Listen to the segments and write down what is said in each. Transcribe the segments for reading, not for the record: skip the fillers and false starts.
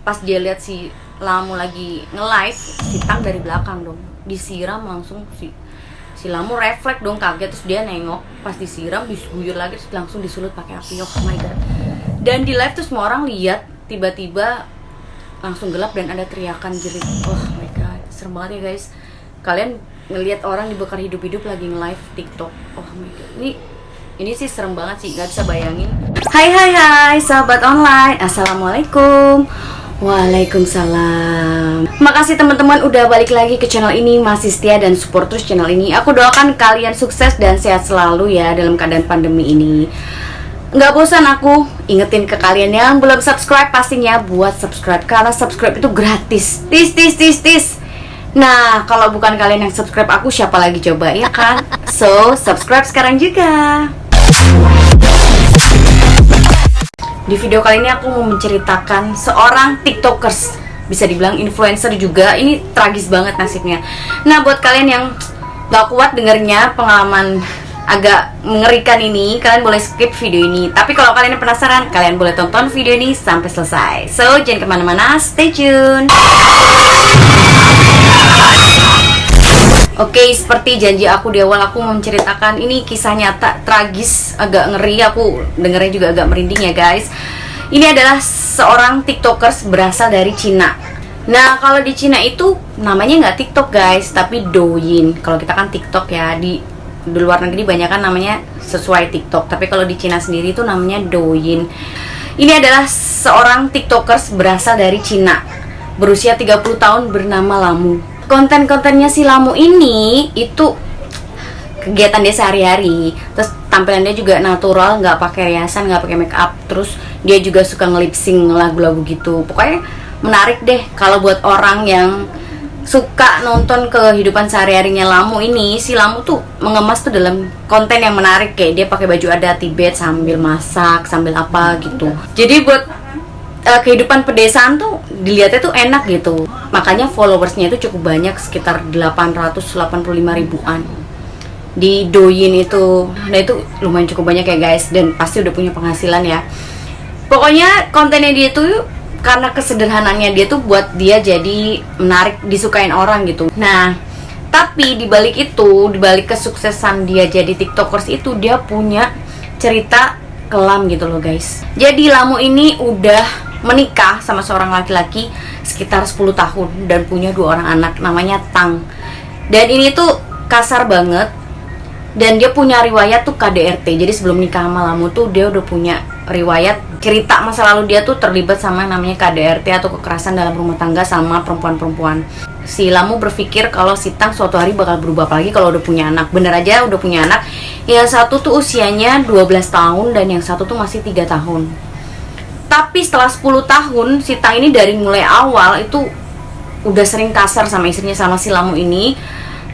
Pas dia lihat si Lamu lagi nge-live, si Tang dari belakang dong disiram langsung. Si Lamu refleks dong, kaget, terus dia nengok, pas disiram diguyur lagi, terus langsung disulut pakai api. Oh my god. Dan di live tuh semua orang lihat, tiba-tiba langsung gelap dan ada teriakan jerit. Oh my god, serem banget ya guys. Kalian ngelihat orang dibakar hidup-hidup lagi nge-live TikTok. Oh my god. Ini sih serem banget sih, nggak bisa bayangin. Hai sahabat online, assalamualaikum. Waalaikumsalam. Makasih teman-teman udah balik lagi ke channel ini, masih setia dan support terus channel ini. Aku doakan kalian sukses dan sehat selalu ya dalam keadaan pandemi ini. Nggak bosan aku ingetin ke kalian yang belum subscribe, pastinya buat subscribe karena subscribe itu gratis. Tis. Nah, kalau bukan kalian yang subscribe aku, siapa lagi coba, ya kan? So, subscribe sekarang juga. Di video kali ini aku mau menceritakan seorang tiktokers, bisa dibilang influencer juga. Ini tragis banget nasibnya. Nah, buat kalian yang gak kuat dengernya pengalaman agak mengerikan ini, kalian boleh skip video ini. Tapi kalau kalian penasaran, kalian boleh tonton video ini sampai selesai. So, jangan kemana-mana, stay tune. Oke, seperti janji aku di awal, aku mau menceritakan ini kisah nyata tragis, agak ngeri, aku dengernya juga agak merinding ya guys. Ini adalah seorang tiktokers berasal dari Cina. Nah, kalau di Cina itu namanya nggak TikTok guys, tapi Douyin. Kalau kita kan TikTok ya, di luar negeri banyak kan namanya sesuai TikTok, tapi kalau di Cina sendiri itu namanya Douyin. Ini adalah seorang tiktokers berasal dari Cina, berusia 30 tahun, bernama Lamu. Konten-kontennya si Lamu ini itu kegiatan dia sehari-hari, terus tampilan dia juga natural, nggak pakai riasan, nggak pakai make up, terus dia juga suka nge-lip-sync lagu-lagu gitu. Pokoknya menarik deh kalau buat orang yang suka nonton kehidupan sehari-harinya Lamu ini. Si Lamu tuh mengemas tuh dalam konten yang menarik, kayak dia pakai baju adat Tibet sambil masak, sambil apa gitu. Jadi buat kehidupan pedesaan tuh dilihatnya tuh enak gitu. Makanya followersnya itu cukup banyak, sekitar 885 ribuan di Douyin itu. Nah, itu lumayan cukup banyak ya guys, dan pasti udah punya penghasilan ya. Pokoknya kontennya dia tuh karena kesederhanaannya dia tuh buat dia jadi menarik, disukain orang gitu. Nah, tapi dibalik itu, dibalik kesuksesan dia jadi tiktokers itu, dia punya cerita kelam gitu loh guys. Jadi Lamu ini udah menikah sama seorang laki-laki sekitar 10 tahun dan punya 2 orang anak, namanya Tang. Dan ini tuh kasar banget, dan dia punya riwayat tuh KDRT. Jadi sebelum nikah sama Lamu tuh dia udah punya riwayat, cerita masa lalu dia tuh terlibat sama namanya KDRT atau kekerasan dalam rumah tangga sama perempuan-perempuan. Si Lamu berpikir kalau si Tang suatu hari bakal berubah, apalagi kalau udah punya anak. Bener aja udah punya anak. Yang satu tuh usianya 12 tahun dan yang satu tuh masih 3 tahun. Tapi setelah 10 tahun, si Tang ini dari mulai awal itu udah sering kasar sama istrinya, sama si Lamu ini.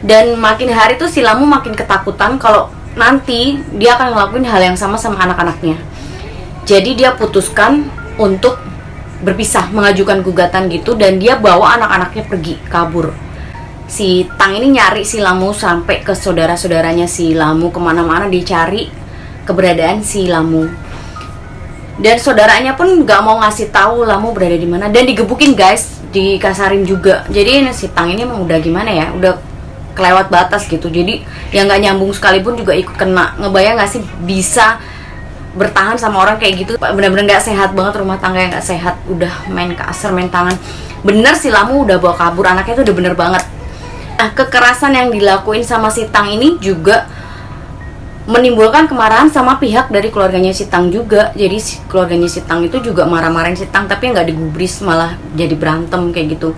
Dan makin hari tuh si Lamu makin ketakutan kalau nanti dia akan ngelakuin hal yang sama anak-anaknya. Jadi dia putuskan untuk berpisah, mengajukan gugatan gitu, dan dia bawa anak-anaknya pergi, kabur. Si Tang ini nyari si Lamu sampai ke saudara-saudaranya si Lamu, kemana-mana dicari keberadaan si Lamu. Dan saudaranya pun nggak mau ngasih tahu Lamu berada di mana, dan digebukin guys, dikasarin juga. Jadi si Tang ini emang udah gimana ya, udah kelewat batas gitu. Jadi yang nggak nyambung sekalipun juga ikut kena. Ngebayang nggak sih bisa bertahan sama orang kayak gitu? Bener-bener nggak sehat banget, rumah tangga yang nggak sehat, udah main kasar, main tangan. Bener si Lamu udah bawa kabur anaknya, tuh udah bener banget. Nah, kekerasan yang dilakuin sama si Tang ini juga menimbulkan kemarahan sama pihak dari keluarganya si Tang juga. Jadi keluarganya si Tang itu juga marah-marahin si Tang, tapi nggak digubris, malah jadi berantem kayak gitu.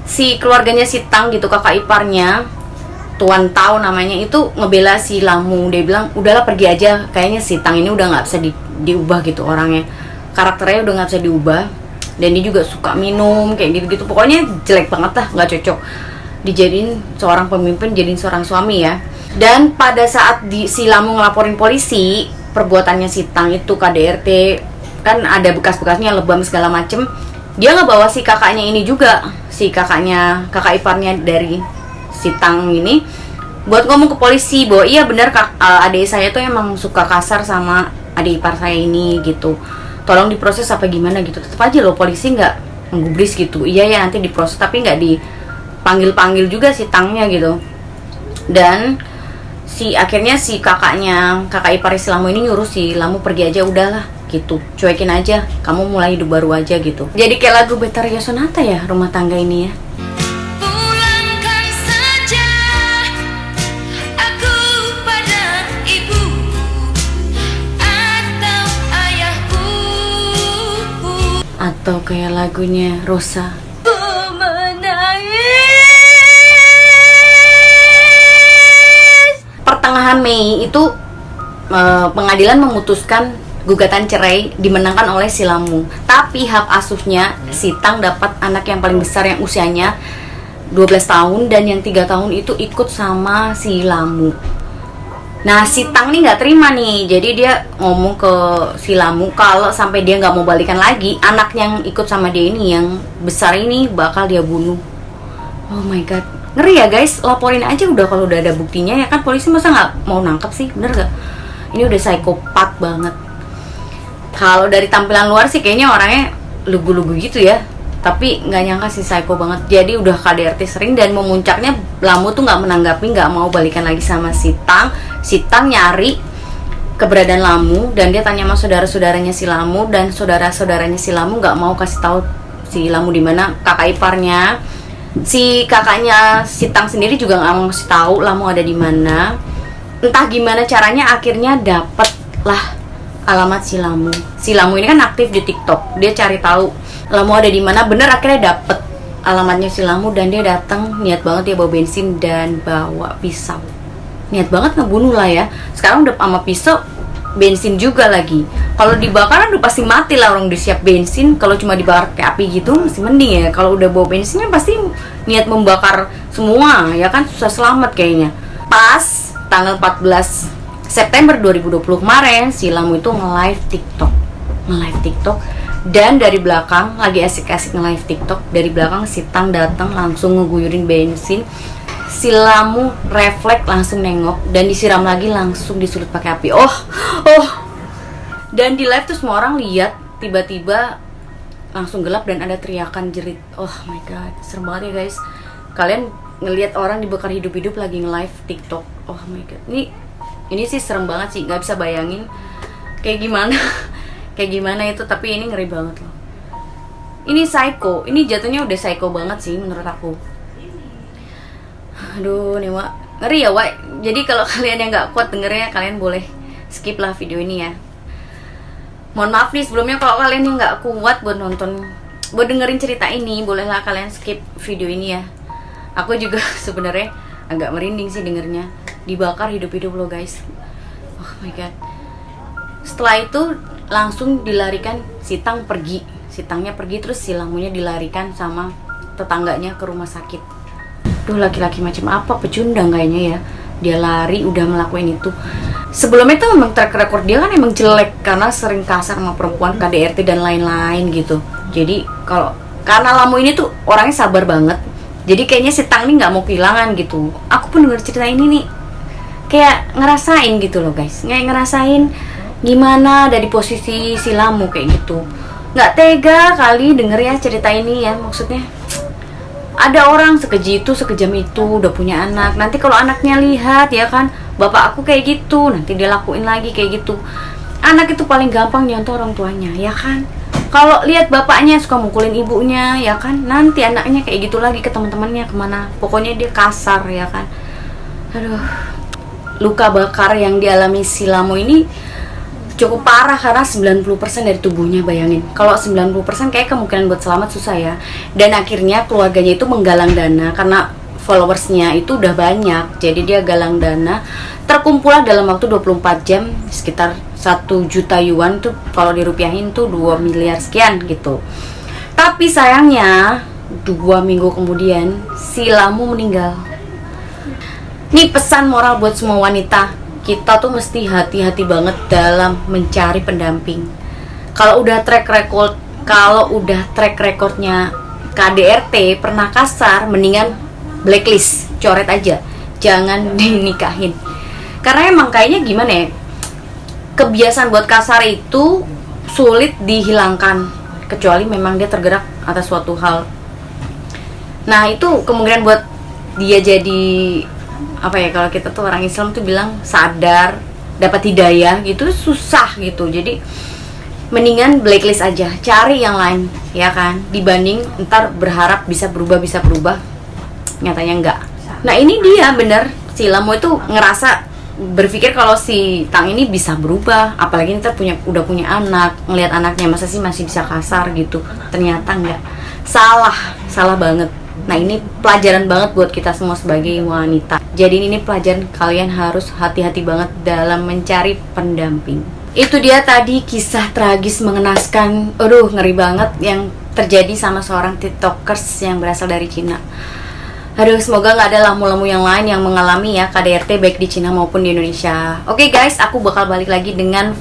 Si keluarganya si Tang gitu, kakak iparnya, Tuan Tao namanya, itu ngebela si Lamu. Dia bilang udahlah pergi aja, kayaknya si Tang ini udah nggak bisa diubah gitu orangnya, karakternya udah nggak bisa diubah, dan dia juga suka minum kayak gitu-gitu. Pokoknya jelek banget lah, nggak cocok dijadiin seorang pemimpin, jadiin seorang suami ya. Dan pada saat si Lamu ngelaporin polisi perbuatannya si Tang itu KDRT, kan ada bekas-bekasnya, lebam segala macem, dia ngebawa si kakaknya ini juga, si kakak iparnya dari si Tang ini, buat ngomong ke polisi bahwa iya benar adik saya tuh emang suka kasar sama adik ipar saya ini gitu, tolong diproses apa gimana gitu. Tetap aja loh polisi nggak menggubris gitu. Iya ya, nanti diproses, tapi nggak dipanggil-panggil juga si Tangnya gitu. Dan akhirnya si kakak ipar si Lamu ini nyuruh si Lamu pergi aja, udahlah gitu, cuekin aja, kamu mulai hidup baru aja gitu. Jadi kayak lagu Betharia Sonata ya, rumah tangga ini ya. Atau kayak lagunya Rosa. Pertengahan Mei itu pengadilan memutuskan gugatan cerai dimenangkan oleh si Lamu. Tapi hak asuhnya si Tang dapat anak yang paling besar yang usianya 12 tahun dan yang 3 tahun itu ikut sama si Lamu. Nah si Tang nih nggak terima nih, jadi dia ngomong ke si Lamu kalau sampai dia nggak mau balikan lagi, anak yang ikut sama dia ini yang besar ini bakal dia bunuh. Oh my god, ngeri ya guys, laporin aja udah kalau udah ada buktinya ya kan, polisi masa nggak mau nangkep sih, bener gak? Ini udah psikopat banget. Kalau dari tampilan luar sih kayaknya orangnya lugu-lugu gitu ya, tapi nggak nyangka sih psycho banget. Jadi udah KDRT sering dan memuncaknya Lamu tuh nggak menanggapi, nggak mau balikan lagi sama si Tang. Si Tang nyari keberadaan Lamu dan dia tanya sama saudara-saudaranya si Lamu, dan saudara-saudaranya si Lamu nggak mau kasih tahu si Lamu di mana. Kakak iparnya, si kakaknya si Tang sendiri juga nggak mau kasih tahu Lamu ada di mana. Entah gimana caranya akhirnya dapet lah alamat si Lamu. Si Lamu ini kan aktif di TikTok, dia cari tahu Lamu ada di mana. Bener akhirnya dapet alamatnya si Lamu dan dia datang, niat banget dia bawa bensin dan bawa pisau. Niat banget ngebunuh lah ya. Sekarang udah sama pisau, bensin juga lagi. Kalau dibakar udah pasti mati lah, orang udah siap bensin. Kalau cuma dibakar kayak api gitu masih mending ya. Kalau udah bawa bensinnya pasti niat membakar semua ya kan, susah selamat kayaknya. Pas tanggal 14 September 2020 kemarin si Lamu itu nge-live TikTok dan dari belakang lagi asik-asik nge-live TikTok, dari belakang si Tang datang langsung ngeguyurin bensin. Si Lamu refleks langsung nengok dan disiram lagi, langsung disulut pakai api. Oh. Dan di live tuh semua orang lihat tiba-tiba langsung gelap dan ada teriakan jerit. Oh my god, serem banget ya guys. Kalian ngelihat orang dibakar hidup-hidup lagi nge-live TikTok. Oh my god. Ini sih serem banget sih, nggak bisa bayangin kayak gimana itu, tapi ini ngeri banget loh. Ini psycho, ini jatuhnya udah psycho banget sih menurut aku. Aduh nih Wak, ngeri ya Wak. Jadi kalau kalian yang nggak kuat dengernya, kalian boleh skip lah video ini ya. Mohon maaf nih sebelumnya kalau kalian yang nggak kuat buat dengerin cerita ini, bolehlah kalian skip video ini ya. Aku juga sebenarnya agak merinding sih dengernya. Dibakar hidup-hidup loh guys. Oh my god. Setelah itu langsung dilarikan, si Tang pergi. Si Tangnya pergi, terus si Lamunya dilarikan sama tetangganya ke rumah sakit. Duh, laki-laki macam apa, pecundang kayaknya ya. Dia lari udah ngelakuin itu. Sebelumnya tuh memang track record dia kan emang jelek karena sering kasar sama perempuan, KDRT dan lain-lain gitu. Jadi karena Lamu ini tuh orangnya sabar banget, jadi kayaknya si Tang ini nggak mau kehilangan gitu. Aku pun denger cerita ini nih kayak ngerasain gitu loh guys, kayak ngerasain gimana dari posisi si Lamu kayak gitu. Nggak tega kali denger ya cerita ini ya, maksudnya ada orang sekeji itu, sekejam itu, udah punya anak. Nanti kalau anaknya lihat ya kan, bapak aku kayak gitu, nanti dia lakuin lagi kayak gitu. Anak itu paling gampang nyontoh orang tuanya ya kan. Kalau lihat bapaknya suka mukulin ibunya ya kan, nanti anaknya kayak gitu lagi ke teman-temannya kemana. Pokoknya dia kasar ya kan. Aduh, luka bakar yang dialami si Lamu ini cukup parah karena 90% dari tubuhnya, bayangin. Kalau 90% kayak kemungkinan buat selamat susah ya. Dan akhirnya keluarganya itu menggalang dana karena followersnya itu udah banyak. Jadi dia galang dana, terkumpul dalam waktu 24 jam sekitar 1 juta yuan tuh, kalau dirupiahin tuh 2 miliar sekian gitu. Tapi sayangnya 2 minggu kemudian si Lamu meninggal. Ini pesan moral buat semua wanita, kita tuh mesti hati-hati banget dalam mencari pendamping. Kalau udah track recordnya KDRT pernah kasar, mendingan blacklist, coret aja, jangan dinikahin. Karena emang kayaknya gimana ya, kebiasaan buat kasar itu sulit dihilangkan kecuali memang dia tergerak atas suatu hal. Nah itu kemungkinan buat dia jadi apa ya, kalau kita tuh orang Islam tuh bilang sadar, dapat hidayah gitu, susah gitu. Jadi mendingan blacklist aja, cari yang lain ya kan, dibanding ntar berharap bisa berubah nyatanya enggak. Nah ini dia bener, si Lamo itu ngerasa berpikir kalau si Tang ini bisa berubah, apalagi ntar udah punya anak, ngelihat anaknya masa sih masih bisa kasar gitu. Ternyata enggak, salah banget. Nah ini pelajaran banget buat kita semua sebagai wanita. Jadi ini pelajaran, kalian harus hati-hati banget dalam mencari pendamping. Itu dia tadi kisah tragis mengenaskan, aduh ngeri banget, yang terjadi sama seorang tiktokers yang berasal dari Cina. Aduh, semoga nggak ada lamu-lamu yang lain yang mengalami ya KDRT baik di Cina maupun di Indonesia. Oke guys, aku bakal balik lagi dengan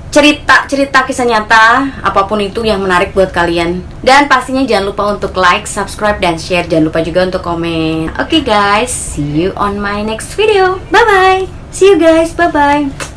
cerita kisah nyata, apapun itu yang menarik buat kalian. Dan pastinya jangan lupa untuk like, subscribe, dan share. Jangan lupa juga untuk komen. Oke guys, see you on my next video. Bye bye. See you guys. Bye bye.